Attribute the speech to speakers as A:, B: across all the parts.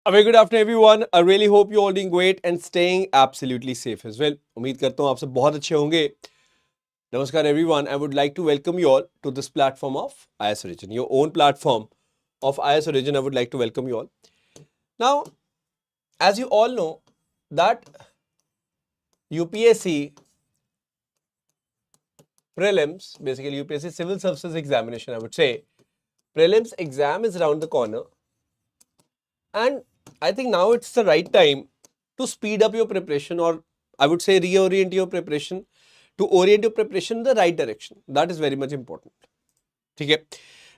A: A very good afternoon everyone. I really hope you all doing great and staying absolutely safe as well. उम्मीद करता हूँ आप सब बहुत अच्छे होंगे. Namaskar everyone. I would like to welcome you all to this platform of IAS Origin, your own platform of IAS Origin. I would like to welcome you all. Now, as you all know that UPSC prelims, basically UPSC Civil Services Examination, I would say, prelims exam is around the corner. And I think now it's the right time to speed up your preparation, or I would say reorient your preparation, to orient your preparation in the right direction. That is very much important. Okay.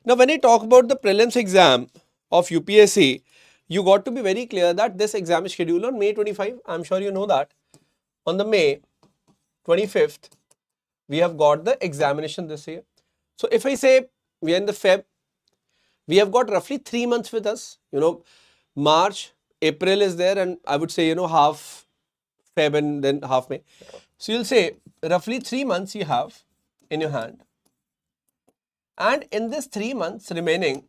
A: Now, when I talk about the prelims exam of UPSC, you got to be very clear that this exam is scheduled on May 25. I'm sure you know that. On the May 25th, we have got the examination this year. So, if I say we are in the Feb, we have got roughly 3 months with us. March, April is there, and I would say, half Feb and then half May. So you'll say roughly 3 months you have in your hand. And in this 3 months remaining,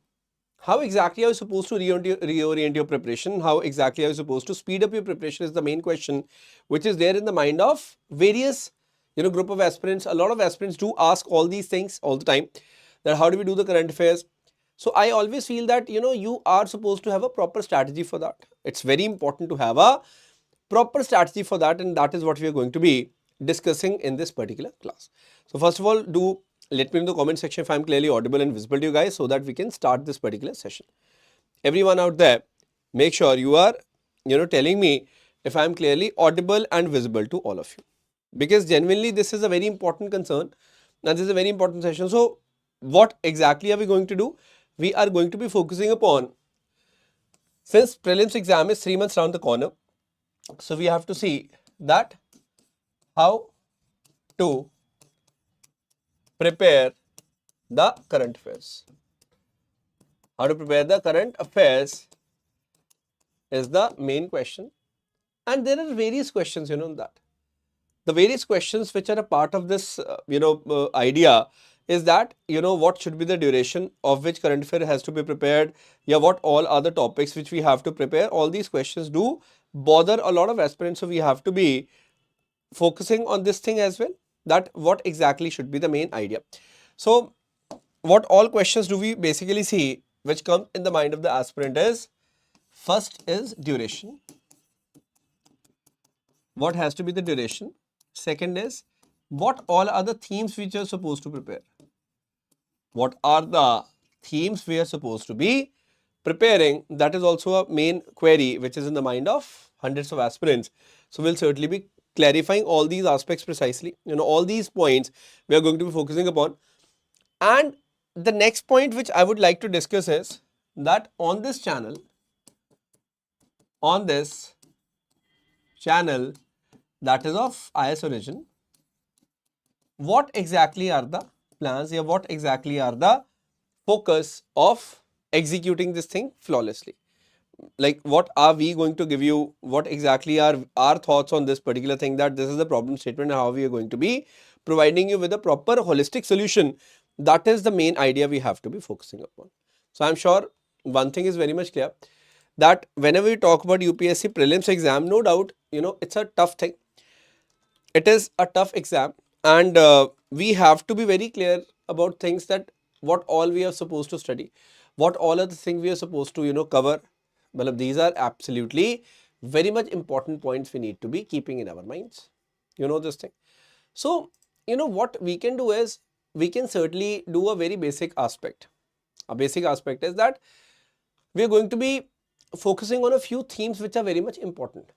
A: how exactly are you supposed to reorient your preparation? How exactly are you supposed to speed up your preparation is the main question, which is there in the mind of various, group of aspirants. A lot of aspirants do ask all these things all the time, that how do we do the current affairs? So I always feel that, you are supposed to have a proper strategy for that. It's very important to have a proper strategy for that, and that is what we are going to be discussing in this particular class. So first of all, do let me know in the comment section if I'm clearly audible and visible to you guys, so that we can start this particular session. Everyone out there, make sure you are, telling me if I'm clearly audible and visible to all of you, because genuinely this is a very important concern and this is a very important session. So what exactly are we going to do? We are going to be focusing upon, since prelims exam is 3 months around the corner, so we have to see that how to prepare the current affairs. How to prepare the current affairs is the main question, and there are various questions, that. The various questions which are a part of this, idea is that, what should be the duration of which current affair has to be prepared? Yeah, what all other topics which we have to prepare? All these questions do bother a lot of aspirants, so we have to be focusing on this thing as well, that what exactly should be the main idea. So what all questions do we basically see which come in the mind of the aspirant is, first is duration. What has to be the duration? Second is, what all are the themes which are supposed to prepare? What are the themes we are supposed to be preparing? That is also a main query which is in the mind of hundreds of aspirants. So we'll certainly be clarifying all these aspects precisely. All these points we are going to be focusing upon. And the next point which I would like to discuss is that on this channel, that is of IAS Origin, what exactly are the plans, or what exactly are the focus of executing this thing flawlessly? Like, what are we going to give you? What exactly are our thoughts on this particular thing, that this is the problem statement and how we are going to be providing you with a proper holistic solution? That is the main idea we have to be focusing upon. So I'm sure one thing is very much clear, that whenever we talk about UPSC prelims exam, no doubt, it's a tough thing. It is a tough exam, and we have to be very clear about things, that what all we are supposed to study, what all are the things we are supposed to, cover. Well, these are absolutely very much important points we need to be keeping in our minds. This thing. So, what we can do is, we can certainly do a very basic aspect. A basic aspect is that we are going to be focusing on a few themes which are very much important.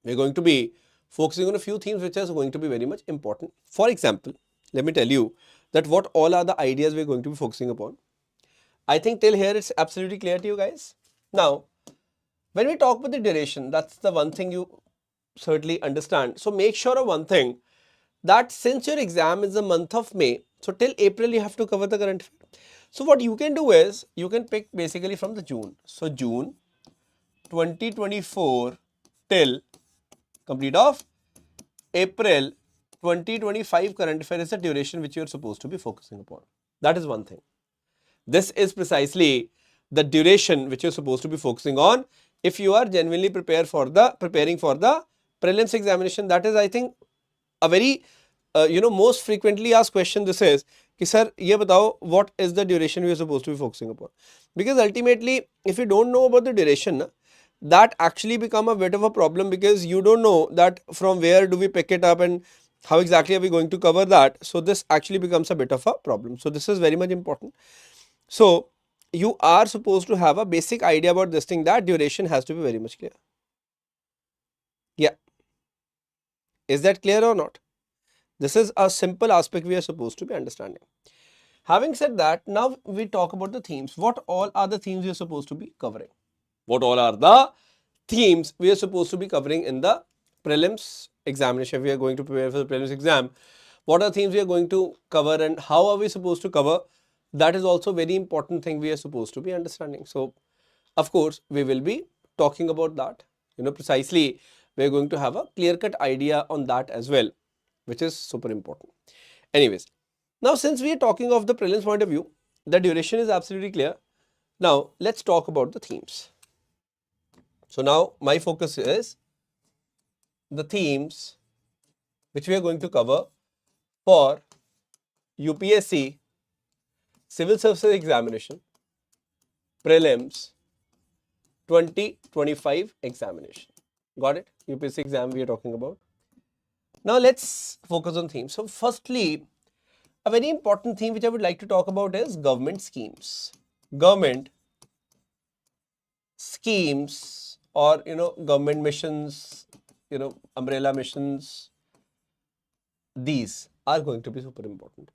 A: We are going to be focusing on a few themes which are going to be very much important. For example, let me tell you that what all are the ideas we are going to be focusing upon. I think till here it's absolutely clear to you guys. Now, when we talk about the duration, that's the one thing you certainly understand. So make sure of one thing, that since your exam is the month of May, so till April you have to cover the current affair. So what you can do is, you can pick basically from the June. So June 2024 till complete of April 2025 current affair is the duration which you are supposed to be focusing upon. That is one thing. This is precisely the duration which you're supposed to be focusing on if you are genuinely preparing for the prelims examination. That is, I think, a very most frequently asked question. This is कि sir ये बताओ what is the duration we are supposed to be focusing upon, because ultimately if you don't know about the duration, that actually become a bit of a problem, because you don't know that from where do we pick it up and how exactly are we going to cover that. So this actually becomes a bit of a problem. So this is very much important. So you are supposed to have a basic idea about this thing, that duration has to be very much clear. Yeah, is that clear or not? This is a simple aspect we are supposed to be understanding. Having said that, now we talk about the themes. What all are the themes we are supposed to be covering? What all are the themes we are supposed to be covering in the prelims examination? If we are going to prepare for the prelims exam, what are themes we are going to cover and how are we supposed to cover? That is also very important thing we are supposed to be understanding. So, of course, we will be talking about that. Precisely, we are going to have a clear-cut idea on that as well, which is super important. Anyways, now since we are talking of the prelims point of view, the duration is absolutely clear. Now, let's talk about the themes. So now my focus is the themes which we are going to cover for UPSC Civil Services Examination Prelims 2025 examination. Got it? UPSC exam we are talking about. Now let's focus on themes. So firstly, a very important theme which I would like to talk about is government schemes. Government schemes, or government missions, umbrella missions, these are going to be super important.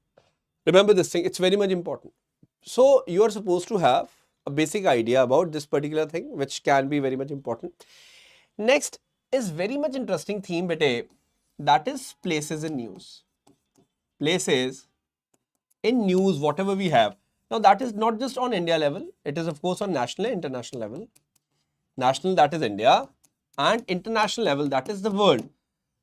A: Remember this thing, it's very much important. So you are supposed to have a basic idea about this particular thing, which can be very much important. Next is very much interesting theme, bete, that is places in news. Places in news, whatever we have. Now that is not just on India level, it is of course on national and international level. National, that is India, and international level, that is the world.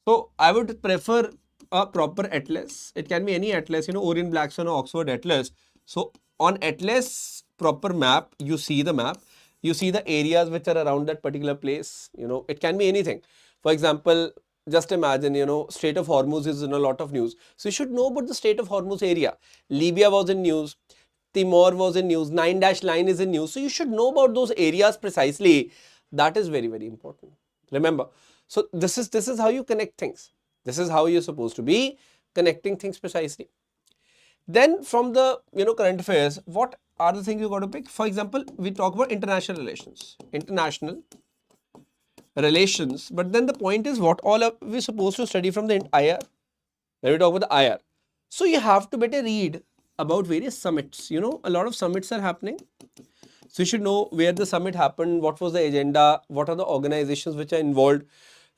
A: So I would prefer a proper atlas. It can be any atlas, Orient Blackstone or Oxford atlas. So on atlas proper map, you see the map, you see the areas which are around that particular place. It can be anything. For example, just imagine, Strait of Hormuz is in a lot of news. So you should know about the Strait of Hormuz area. Libya was in news. Timor was in news. 9-dash line is in news. So you should know about those areas precisely. That is very, very important. Remember. So this is how you connect things. This is how you're supposed to be connecting things precisely. Then from the current affairs, what are the things you got to pick? For example, we talk about international relations. International relations. But then the point is, what all are we supposed to study from the IR? When we talk about the IR. So you have to better read about various summits. A lot of summits are happening. So you should know where the summit happened, what was the agenda, what are the organizations which are involved,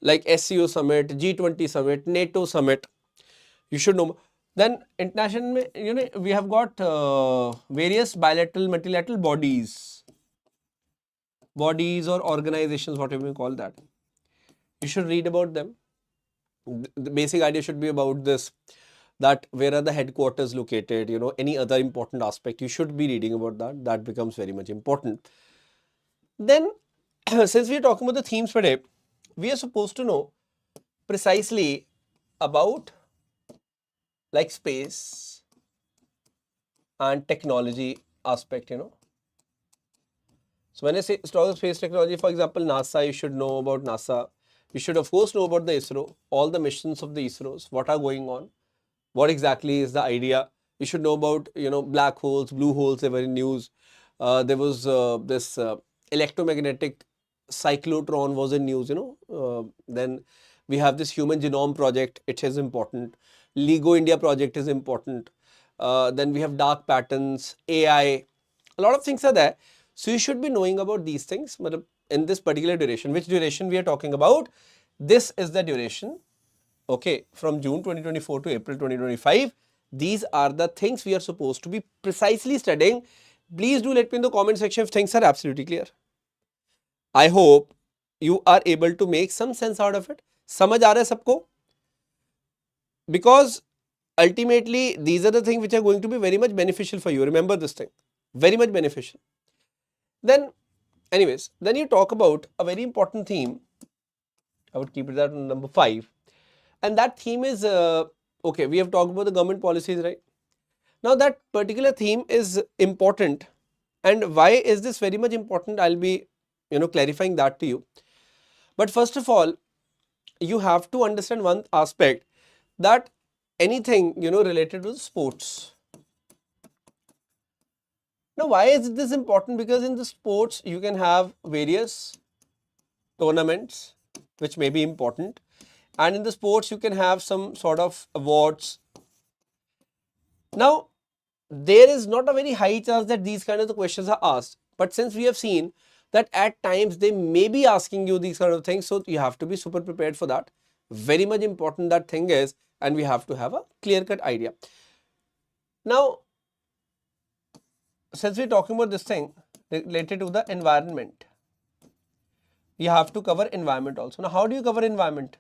A: like SCO summit, G20 summit, NATO summit. You should know. Then international, we have got various bilateral, multilateral bodies or organizations, whatever you call that. You should read about them. The basic idea should be about this, that where are the headquarters located, any other important aspect, you should be reading about that. That becomes very much important. Then, since we are talking about the themes today, we are supposed to know precisely about like space and technology aspect, So when I say talk of space technology, for example, NASA, you should know about NASA. You should of course know about the ISRO, all the missions of the ISROs, what are going on, what exactly is the idea. You should know about, black holes, blue holes, they were in news. There was this electromagnetic cyclotron was in news, then we have this human genome project, it is important. LEGO India project is important. Then we have dark patterns, AI, a lot of things are there. So you should be knowing about these things, but in this particular duration. Which duration we are talking about? This is the duration, okay, from June 2024 to April 2025. These are the things we are supposed to be precisely studying. Please do let me in the comment section if things are absolutely clear. I hope you are able to make some sense out of it. समझ आ रहा है सबको? Because ultimately these are the things which are going to be very much beneficial for you. Remember this thing, very much beneficial. Then anyways, then you talk about a very important theme. I would keep it at number 5. And that theme is, okay, we have talked about the government policies, right? Now that particular theme is important. And why is this very much important? I'll be, clarifying that to you. But first of all, you have to understand one aspect, that anything, related to sports. Now, why is this important? Because in the sports, you can have various tournaments, which may be important. And in the sports, you can have some sort of awards. Now, there is not a very high chance that these kind of the questions are asked. But since we have seen that at times they may be asking you these kind of things, so you have to be super prepared for that. Very much important that thing is, and we have to have a clear-cut idea. Now, since we're talking about this thing related to the environment, you have to cover environment also. Now, how do you cover environment?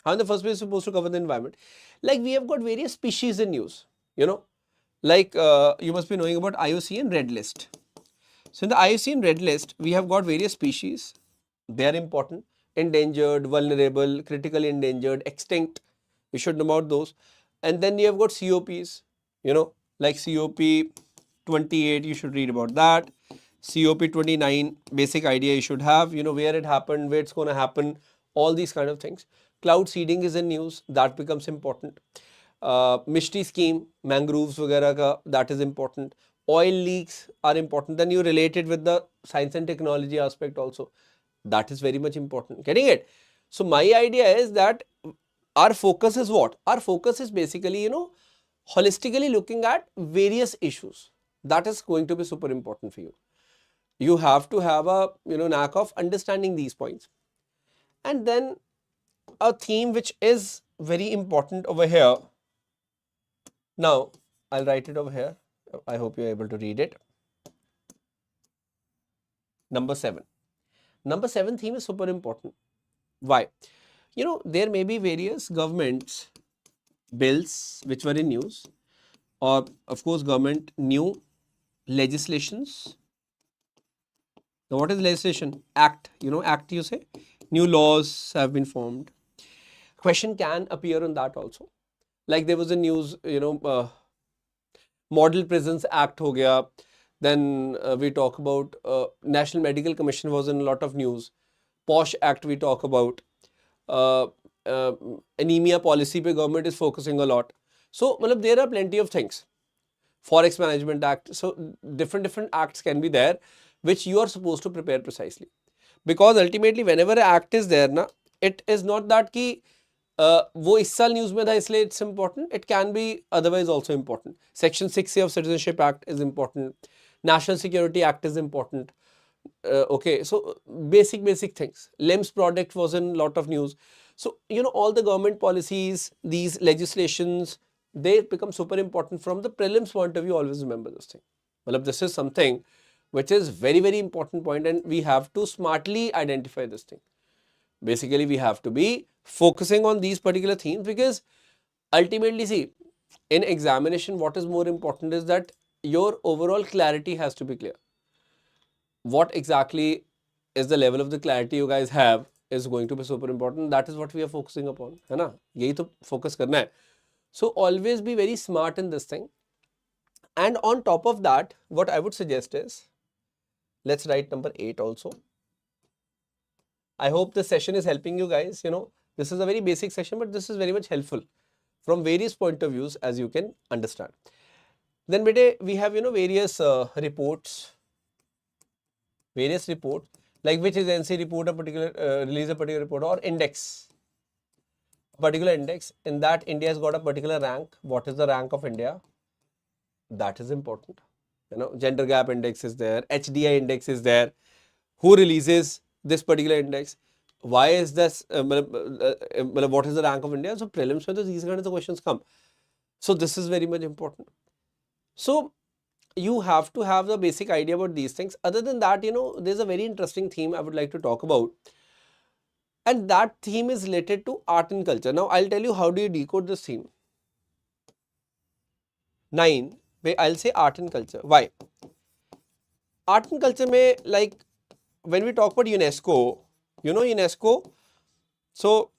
A: How in the first place supposed to cover the environment? Like we have got various species in use, like you must be knowing about IUCN Red List. So in the IUCN Red List, we have got various species. They are important: endangered, vulnerable, critically endangered, extinct. You should know about those. And then you have got COPs, like COP 28, you should read about that. COP 29, basic idea you should have, where it happened, where it's going to happen, all these kind of things. Cloud seeding is in news, that becomes important. Mishti scheme, mangroves vagara ka, that is important. Oil leaks are important. Then you relate it with the science and technology aspect also. That is very much important. Getting it? So my idea is that our focus is what? Our focus is basically, holistically looking at various issues. That is going to be super important for you. You have to have a, knack of understanding these points. And then a theme which is very important over here. Now, I'll write it over here. I hope you're able to read it. Number 7. Number 7 theme is super important. Why? There may be various governments bills which were in news, or of course government new legislations. Now, what is legislation? Act, act you say. New laws have been formed. Question can appear on that also. Like there was a news, Model Prisons Act ho gaya. Then we talk about National Medical Commission was in a lot of news. POSH Act we talk about. Anemia policy pe government is focusing a lot. So, there are plenty of things. Forex Management Act. So, different acts can be there, which you are supposed to prepare precisely. Because ultimately, whenever an act is there, it is not that ki वो इस साल news में था इसलिए it's important. It can be otherwise also important. Section 6A of Citizenship Act is important. National Security Act is important. Okay, so basic things. LIMS product was in lot of news. So, all the government policies, these legislations, they become super important from the prelims point of view. Always remember this thing. Well, this is something which is very important point, and we have to smartly identify this thing. Basically, we have to be focusing on these particular themes, because ultimately, see, in examination, what is more important is that your overall clarity has to be clear. What exactly is the level of the clarity you guys have is going to be super important. That is what we are focusing upon. है ना? यही तो focus करना है. So always be very smart in this thing. And on top of that, what I would suggest is, let's write number 8 also. I hope this session is helping you guys. This is a very basic session, but this is very much helpful from various point of views, as you can understand. Then we have, various reports. Various reports, like which is NC report, a particular release a particular report, or index, a particular index. In that, India has got a particular rank. What is the rank of India? That is important. Gender gap index is there, HDI index is there. Who releases this particular index? Why is this? What is the rank of India? So prelims, whether these kinds of questions come. So this is very much important. So you have to have the basic idea about these things. Other than that, there's a very interesting theme I would like to talk about. And that theme is related to art and culture. Now, I'll tell you how do you decode this theme. 9, where I'll say art and culture. Why? Art and culture may, like, when we talk about UNESCO, you know UNESCO, so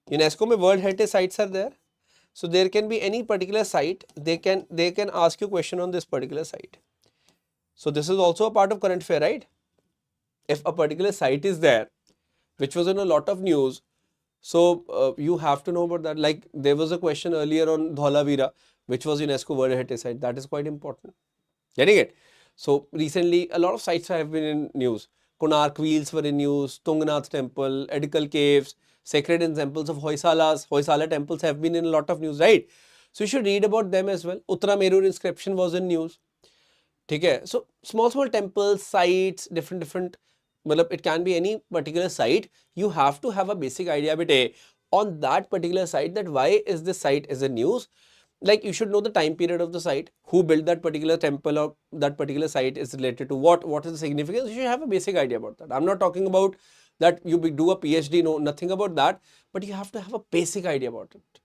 A: UNESCO mein World Heritage sites are there. So there can be any particular site, they can ask you question on this particular site. So this is also a part of current affair, right? If a particular site is there, which was in a lot of news, so you have to know about that. Like there was a question earlier on Dholavira, which was UNESCO World Heritage Site. That is quite important. Getting it? So recently, a lot of sites have been in news. Konark Wheels were in news, Tungnath Temple, Edikal Caves, sacred temples of Hoysala temples have been in a lot of news, right? So you should read about them as well. Uttaramerur inscription was in news. Okay, so small temples, sites, different, it can be any particular site. You have to have a basic idea bit on that particular site, that why is this site is in news. Like you should know the time period of the site, who built that particular temple or that particular site is related to what is the significance. You should have a basic idea about that. I'm not talking about that you do a PhD, no, nothing about that, but you have to have a basic idea about it.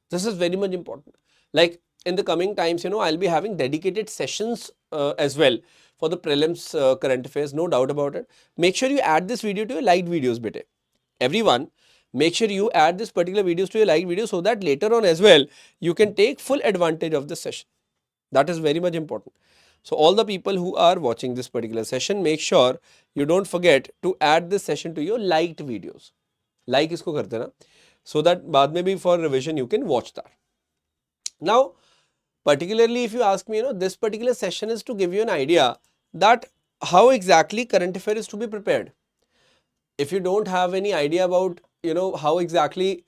A: This is very much important. Like in the coming times, you know, I'll be having dedicated sessions as well for the prelims current affairs, no doubt about it. Make sure you add this video to your liked videos bit. Everyone, make sure you add this particular videos to your liked videos so that later on as well, you can take full advantage of this session. That is very much important. So all the people who are watching this particular session, make sure you don't forget to add this session to your liked videos. Like isko karte na, so that baad mein bhi for revision you can watch that. Now, particularly if you ask me, you know, this particular session is to give you an idea that how exactly current affair is to be prepared. If you don't have any idea about, you know, how exactly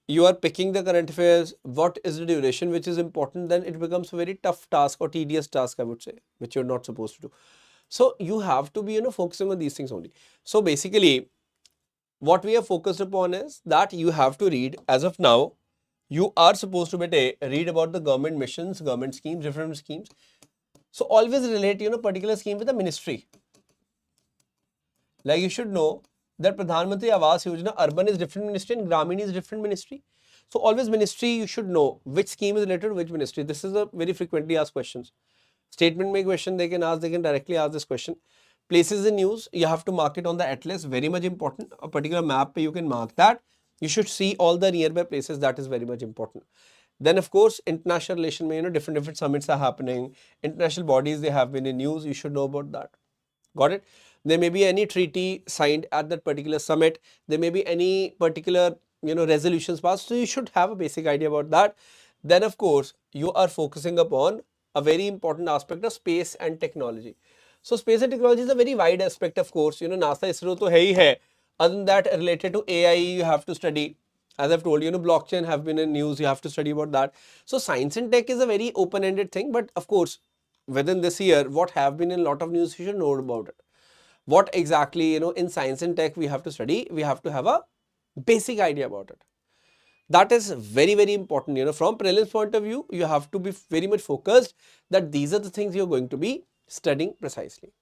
A: you are picking the current affairs, what is the duration which is important, then it becomes a very tough task or tedious task, I would say, which you're not supposed to do. So you have to be, you know, focusing on these things only. So basically, what we are focused upon is that you have to read, as of now, you are supposed to read about the government missions, government schemes, different schemes. So always relate, you know, particular scheme with a ministry. Like you should know that Pradhan Mantri Awas Yojana, urban is different ministry and Gramin is different ministry. So always ministry, you should know which scheme is related to which ministry. This is a very frequently asked questions. Statement make question they can ask, they can directly ask this question. Places in news, you have to mark it on the atlas, very much important. A particular map, you can mark that. You should see all the nearby places, that is very much important. Then of course, international relation, you know, different summits are happening. International bodies, they have been in news, you should know about that. Got it? There may be any treaty signed at that particular summit. There may be any particular, you know, resolutions passed. So you should have a basic idea about that. Then of course, you are focusing upon a very important aspect of space and technology. So space and technology is a very wide aspect, of course. You know, NASA, ISRO to hai hai. Other than that, related to AI, you have to study. As I've told you, you know, blockchain have been in news. You have to study about that. So science and tech is a very open-ended thing. But of course, within this year, what have been in a lot of news, you should know about it. What exactly, you know, in science and tech we have to study. We have to have a basic idea about it. That is very, very important. You know, from prelims point of view, you have to be very much focused that these are the things you're going to be studying precisely.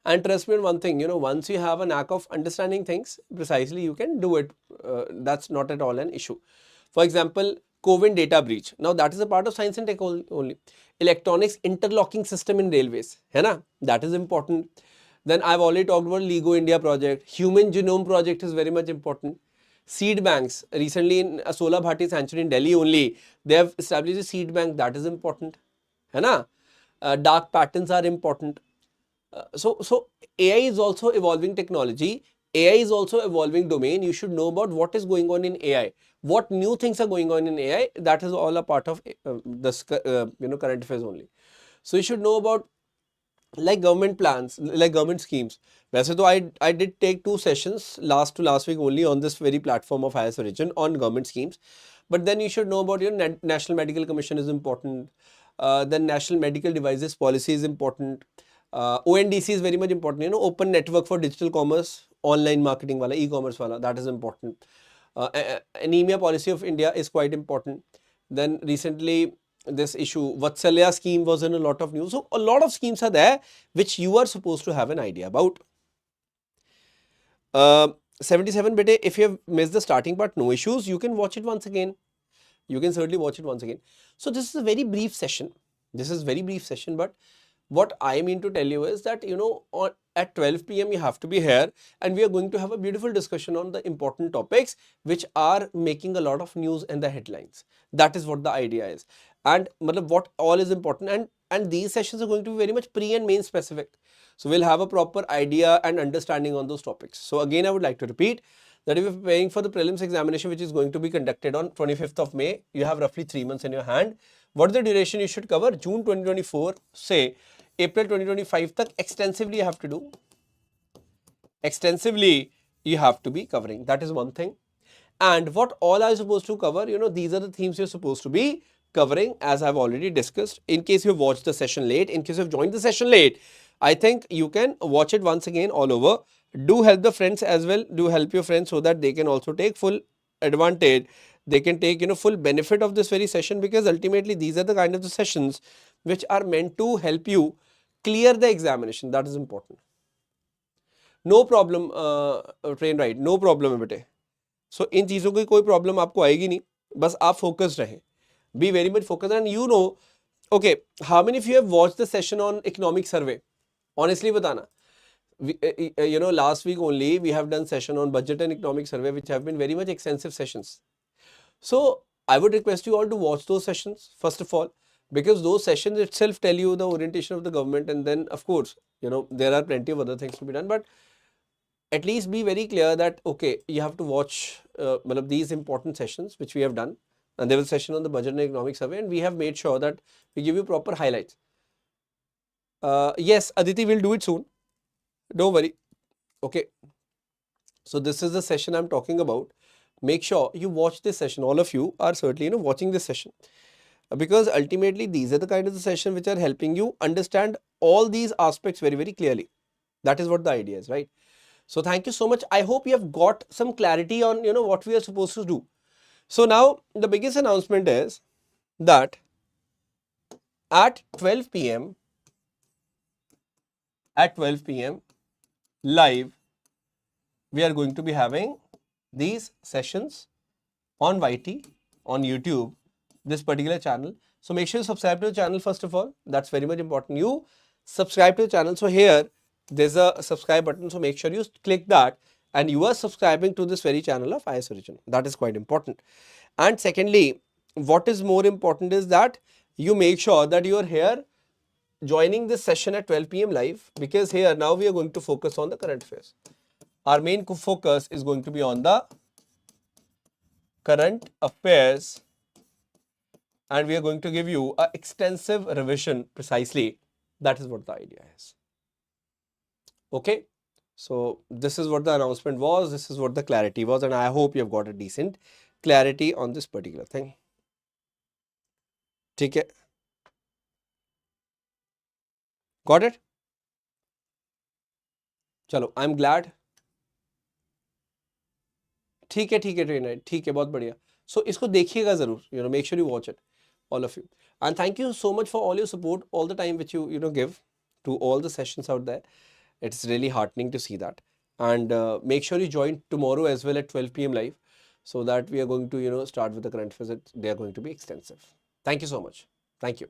A: And trust me on one thing, you know, once you have a knack of understanding things precisely, you can do it. That's not at all an issue. For example, COVID data breach. Now that is a part of science and tech only. Electronics interlocking system in railways. Hai na? That is important. Then I've already talked about LEGO India project. Human Genome project is very much important. Seed banks. Recently in Asola Bhatti Sanctuary in Delhi only, they have established a seed bank. That is important. Hai na? Dark patterns are important. So AI is also evolving technology. AI is also evolving domain. You should know about what is going on in AI. What new things are going on in AI. That is all a part of this you know, current affairs only. So you should know about like government plans, like government schemes. वैसे तो I did take 2 sessions last week only on this very platform of IAS Origin on government schemes. But then you should know about your National Medical Commission is important. Then National Medical Devices Policy is important. ONDC is very much important, you know, open network for digital commerce, online marketing wala, e-commerce wala, that is important. Anemia policy of India is quite important. Then recently this issue, Vatsalya scheme was in a lot of news. So a lot of schemes are there which you are supposed to have an idea about. 77 bete, if you have missed the starting part, no issues, you can watch it once again. You can certainly watch it once again. So this is a very brief session. This is very brief session, but what I mean to tell you is that, at 12 p.m. you have to be here, and we are going to have a beautiful discussion on the important topics which are making a lot of news in the headlines. That is what the idea is. And what all is important, and these sessions are going to be very much pre and main specific. So we'll have a proper idea and understanding on those topics. So again, I would like to repeat that if you're preparing for the prelims examination, which is going to be conducted on 25th of May, you have roughly 3 months in your hand. What is the duration you should cover? June 2024, say April 2025 tak extensively you have to do. Extensively you have to be covering. That is one thing. And what all are you supposed to cover? These are the themes you're supposed to be covering, as I've already discussed. In case you watched the session late, in case you've joined the session late, I think you can watch it once again all over. Do help the friends as well. Do help your friends so that they can also take full advantage. They can take, full benefit of this very session, because ultimately these are the kind of the sessions which are meant to help you clear the examination. That is important. No problem, train right. No problem है बेटे. So इन चीज़ों की कोई problem आपको आएगी नहीं. बस आप focused रहें. Be very much focused, and okay, how many of you have watched the session on economic survey? Honestly बताना. Last week only we have done session on budget and economic survey, which have been very much extensive sessions. So I would request you all to watch those sessions first of all, because those sessions itself tell you the orientation of the government, and then of course, there are plenty of other things to be done, but at least be very clear that, okay, you have to watch these important sessions which we have done, and there was a session on the budget and economic survey, and we have made sure that we give you proper highlights. Yes, Aditi will do it soon. Don't worry. Okay. So this is the session I'm talking about. Make sure you watch this session. All of you are certainly, watching this session, because ultimately these are the kind of the session which are helping you understand all these aspects very, very clearly. That is what the idea is, right? So thank you so much. I hope you have got some clarity on, what we are supposed to do. So now the biggest announcement is that at 12 p.m. live, we are going to be having these sessions on YT, on YouTube, this particular channel. So make sure you subscribe to the channel first of all. That's very much important. You subscribe to the channel. So here there's a subscribe button. So make sure you click that, and you are subscribing to this very channel of IAS Origin. That is quite important. And secondly, what is more important is that you make sure that you are here joining this session at 12 p.m. live, because here now we are going to focus on the current affairs. Our main focus is going to be on the current affairs, and we are going to give you an extensive revision precisely. That is what the idea is. Okay. So this is what the announcement was. This is what the clarity was, and I hope you have got a decent clarity on this particular thing. ठीक है? Got it? चलो, I'm glad. ठीक है trainer, ठीक है, बहुत बढ़िया. So इसको देखिएगा जरूर. Make sure you watch it, all of you. And thank you so much for all your support all the time which you give to all the sessions out there. It's really heartening to see that. And make sure you join tomorrow as well at 12 p.m. live, so that we are going to start with the current affairs. They are going to be extensive. Thank you so much. Thank you.